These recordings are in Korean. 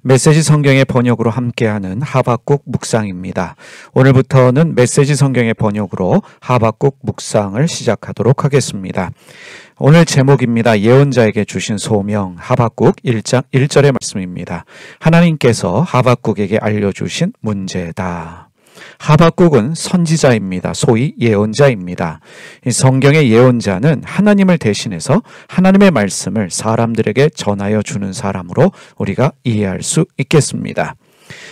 메시지 성경의 번역으로 함께하는 하박국 묵상입니다. 오늘부터는 메시지 성경의 번역으로 하박국 묵상을 시작하도록 하겠습니다. 오늘 제목입니다. 예언자에게 주신 소명, 하박국 1장 1절의 말씀입니다. 하나님께서 하박국에게 알려주신 문제다. 하박국은 선지자입니다. 소위 예언자입니다. 이 성경의 예언자는 하나님을 대신해서 하나님의 말씀을 사람들에게 전하여 주는 사람으로 우리가 이해할 수 있겠습니다.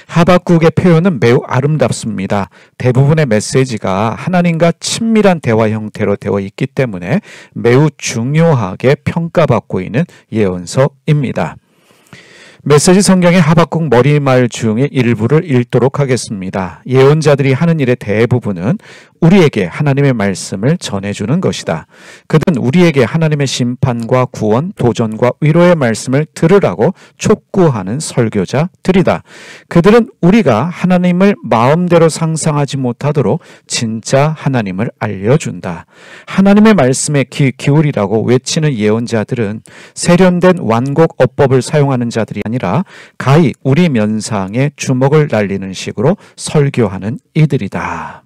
하박국의 표현은 매우 아름답습니다. 대부분의 메시지가 하나님과 친밀한 대화 형태로 되어 있기 때문에 매우 중요하게 평가받고 있는 예언서입니다. 메시지 성경의 하박국 머리말 중에 일부를 읽도록 하겠습니다. 예언자들이 하는 일의 대부분은 우리에게 하나님의 말씀을 전해주는 것이다. 그들은 우리에게 하나님의 심판과 구원, 도전과 위로의 말씀을 들으라고 촉구하는 설교자들이다. 그들은 우리가 하나님을 마음대로 상상하지 못하도록 진짜 하나님을 알려준다. 하나님의 말씀에 귀 기울이라고 외치는 예언자들은 세련된 완곡 어법을 사용하는 자들이 아니라 가히 우리 면상에 주먹을 날리는 식으로 설교하는 이들이다.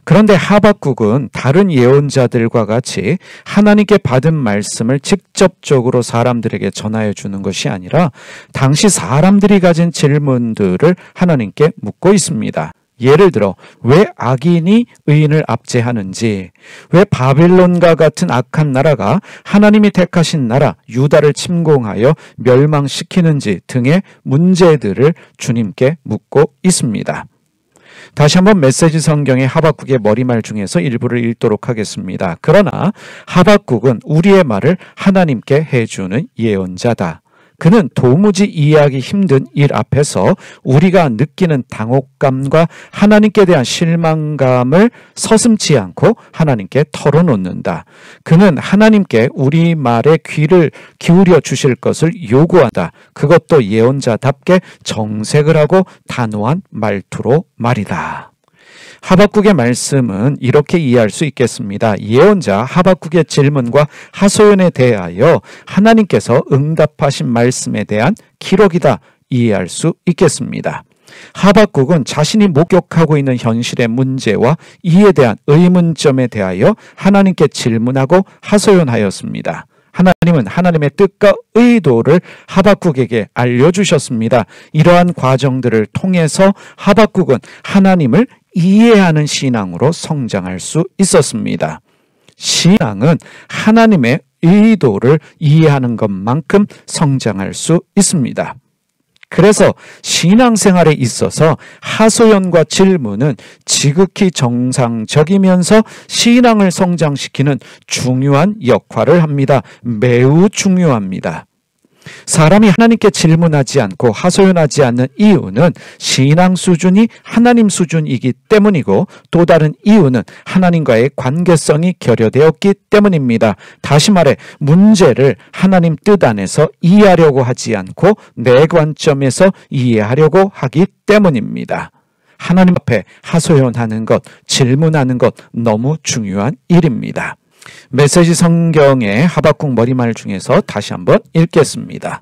그런데 하박국은 다른 예언자들과 같이 하나님께 받은 말씀을 직접적으로 사람들에게 전하여 주는 것이 아니라 당시 사람들이 가진 질문들을 하나님께 묻고 있습니다. 예를 들어 왜 악인이 의인을 압제하는지, 왜 바빌론과 같은 악한 나라가 하나님이 택하신 나라 유다를 침공하여 멸망시키는지 등의 문제들을 주님께 묻고 있습니다. 다시 한번 메시지 성경의 하박국의 머리말 중에서 일부를 읽도록 하겠습니다. 그러나 하박국은 우리의 말을 하나님께 해주는 예언자다. 그는 도무지 이해하기 힘든 일 앞에서 우리가 느끼는 당혹감과 하나님께 대한 실망감을 서슴지 않고 하나님께 털어놓는다. 그는 하나님께 우리 말에 귀를 기울여 주실 것을 요구한다. 그것도 예언자답게 정색을 하고 단호한 말투로 말이다. 하박국의 말씀은 이렇게 이해할 수 있겠습니다. 예언자 하박국의 질문과 하소연에 대하여 하나님께서 응답하신 말씀에 대한 기록이다 이해할 수 있겠습니다. 하박국은 자신이 목격하고 있는 현실의 문제와 이에 대한 의문점에 대하여 하나님께 질문하고 하소연하였습니다. 하나님은 하나님의 뜻과 의도를 하박국에게 알려주셨습니다. 이러한 과정들을 통해서 하박국은 하나님을 이해하는 신앙으로 성장할 수 있었습니다. 신앙은 하나님의 의도를 이해하는 것만큼 성장할 수 있습니다. 그래서 신앙생활에 있어서 하소연과 질문은 지극히 정상적이면서 신앙을 성장시키는 중요한 역할을 합니다. 매우 중요합니다. 사람이 하나님께 질문하지 않고 하소연하지 않는 이유는 신앙 수준이 하나님 수준이기 때문이고 또 다른 이유는 하나님과의 관계성이 결여되었기 때문입니다. 다시 말해 문제를 하나님 뜻 안에서 이해하려고 하지 않고 내 관점에서 이해하려고 하기 때문입니다. 하나님 앞에 하소연하는 것, 질문하는 것 너무 중요한 일입니다. 메시지 성경의 하박국 머리말 중에서 다시 한번 읽겠습니다.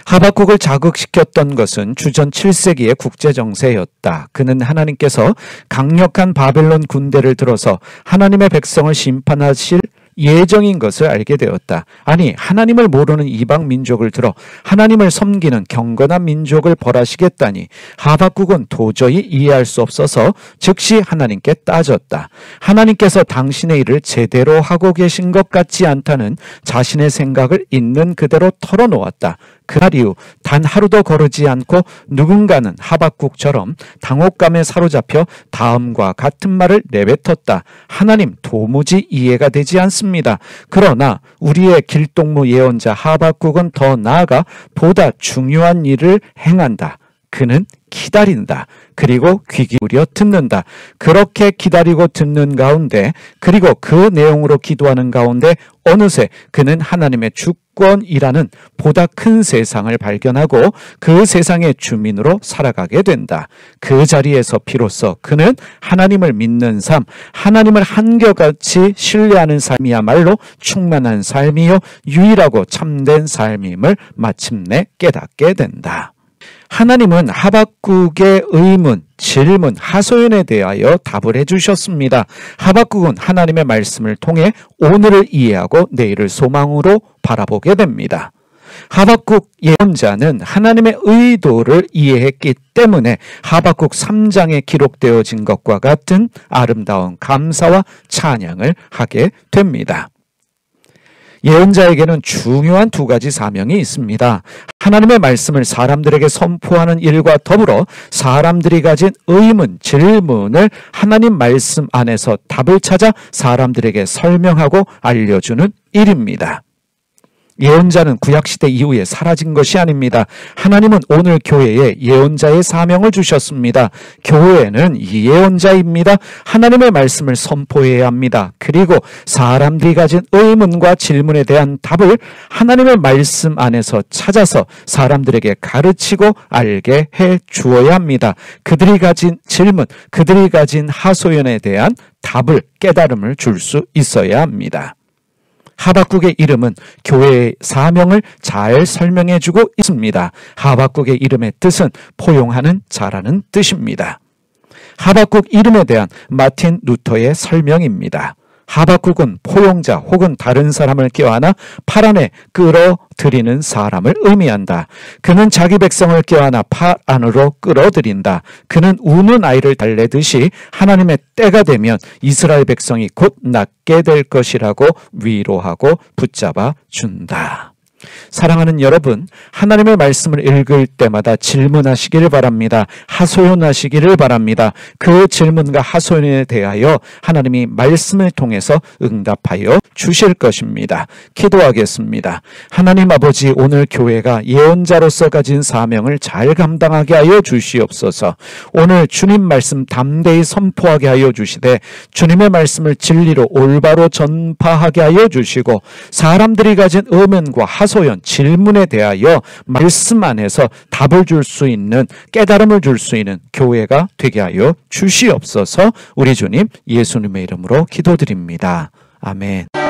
하박국을 자극시켰던 것은 주전 7세기의 국제정세였다. 그는 하나님께서 강력한 바벨론 군대를 들어서 하나님의 백성을 심판하실 예정인 것을 알게 되었다. 아니, 하나님을 모르는 이방 민족을 들어 하나님을 섬기는 경건한 민족을 벌하시겠다니 하박국은 도저히 이해할 수 없어서 즉시 하나님께 따졌다. 하나님께서 당신의 일을 제대로 하고 계신 것 같지 않다는 자신의 생각을 있는 그대로 털어놓았다. 그날 이후 단 하루도 거르지 않고 누군가는 하박국처럼 당혹감에 사로잡혀 다음과 같은 말을 내뱉었다. 하나님, 도무지 이해가 되지 않습니다. 그러나 우리의 길동무 예언자 하박국은 더 나아가 보다 중요한 일을 행한다. 그는 기다린다. 그리고 귀 기울여 듣는다. 그렇게 기다리고 듣는 가운데 그리고 그 내용으로 기도하는 가운데 어느새 그는 하나님의 주권이라는 보다 큰 세상을 발견하고 그 세상의 주민으로 살아가게 된다. 그 자리에서 비로소 그는 하나님을 믿는 삶, 하나님을 한결같이 신뢰하는 삶이야말로 충만한 삶이요 유일하고 참된 삶임을 마침내 깨닫게 된다. 하나님은 하박국의 의문, 질문, 하소연에 대하여 답을 해주셨습니다. 하박국은 하나님의 말씀을 통해 오늘을 이해하고 내일을 소망으로 바라보게 됩니다. 하박국 예언자는 하나님의 의도를 이해했기 때문에 하박국 3장에 기록되어진 것과 같은 아름다운 감사와 찬양을 하게 됩니다. 예언자에게는 중요한 두 가지 사명이 있습니다. 하나님의 말씀을 사람들에게 선포하는 일과 더불어 사람들이 가진 의문, 질문을 하나님 말씀 안에서 답을 찾아 사람들에게 설명하고 알려주는 일입니다. 예언자는 구약시대 이후에 사라진 것이 아닙니다. 하나님은 오늘 교회에 예언자의 사명을 주셨습니다. 교회는 이 예언자입니다. 하나님의 말씀을 선포해야 합니다. 그리고 사람들이 가진 의문과 질문에 대한 답을 하나님의 말씀 안에서 찾아서 사람들에게 가르치고 알게 해 주어야 합니다. 그들이 가진 질문, 그들이 가진 하소연에 대한 답을, 깨달음을 줄 수 있어야 합니다. 하박국의 이름은 교회의 사명을 잘 설명해주고 있습니다. 하박국의 이름의 뜻은 포용하는 자라는 뜻입니다. 하박국 이름에 대한 마틴 루터의 설명입니다. 하박국은 포용자 혹은 다른 사람을 껴안아 팔 안에 끌어들이는 사람을 의미한다. 그는 자기 백성을 껴안아 팔 안으로 끌어들인다. 그는 우는 아이를 달래듯이 하나님의 때가 되면 이스라엘 백성이 곧 낫게 될 것이라고 위로하고 붙잡아 준다. 사랑하는 여러분, 하나님의 말씀을 읽을 때마다 질문하시기를 바랍니다. 하소연하시기를 바랍니다. 그 질문과 하소연에 대하여 하나님이 말씀을 통해서 응답하여 주실 것입니다. 기도하겠습니다. 하나님 아버지, 오늘 교회가 예언자로서 가진 사명을 잘 감당하게 하여 주시옵소서. 오늘 주님 말씀 담대히 선포하게 하여 주시되 주님의 말씀을 진리로 올바로 전파하게 하여 주시고 사람들이 가진 의문과 하소연, 질문에 대하여 말씀 안에서 답을 줄 수 있는, 깨달음을 줄 수 있는 교회가 되게 하여 주시옵소서. 우리 주님 예수님의 이름으로 기도드립니다. 아멘.